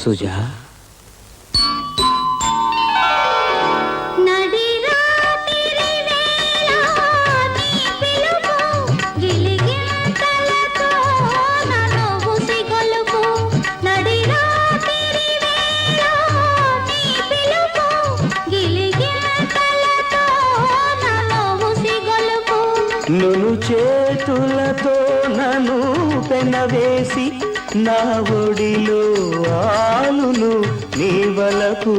సుజా నును చేతులతో నన్ను పెనవేసి నా ఒడిలో ఆలును నీ వలకు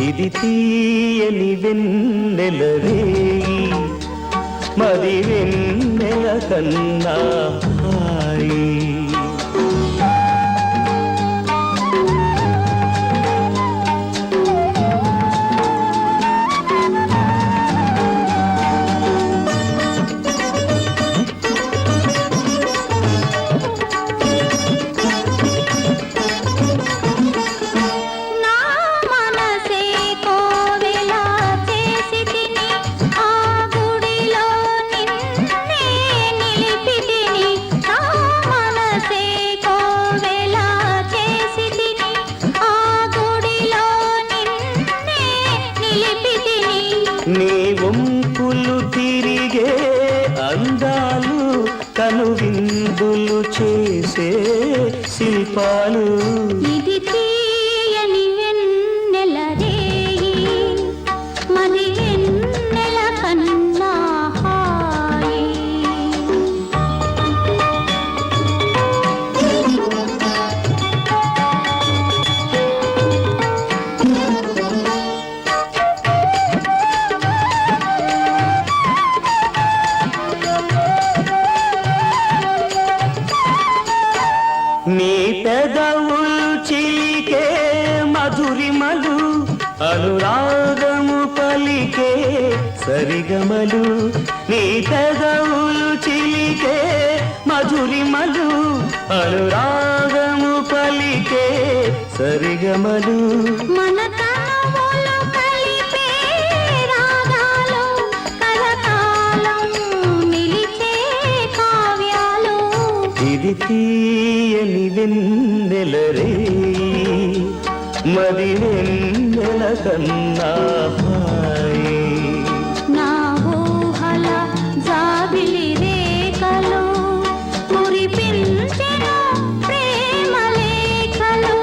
ఇది తీయని వెన్నెల రేయి మరి వెన్నెల కన్నా హాయి నీ వంపులు తిరిగే అందాలు కను విందులు చేసే శిల్పాలు ఇది తీయని వెన్నెల రేయి మరి వెన్నెల కన్నా హాయి నీ పెదవులు చిలికే మధురిమలు అనురాగము పలికే సరిగమలు నీ పెదవులు చిలికే మధురిమలు అనురాగము పలికే సరిగమలు మన తనువులు కలిపే రాగాలు కలకాలం నిలిచే కావ్యాలు ఇది తీయని వెన్నెల రేయి మరి వెన్నెల కన్నా హాయి నా ఊహల జాబిలి రేఖలు కురిపించెను ప్రేమ లేఖలు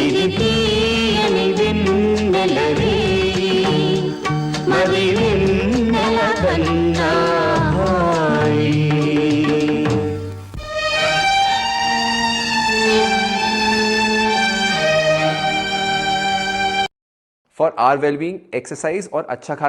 ఇది తీయని వెన్నెల రేయి మరి వెన్నెల కన్నా హాయి For our well-being, exercise और अच्छा खाना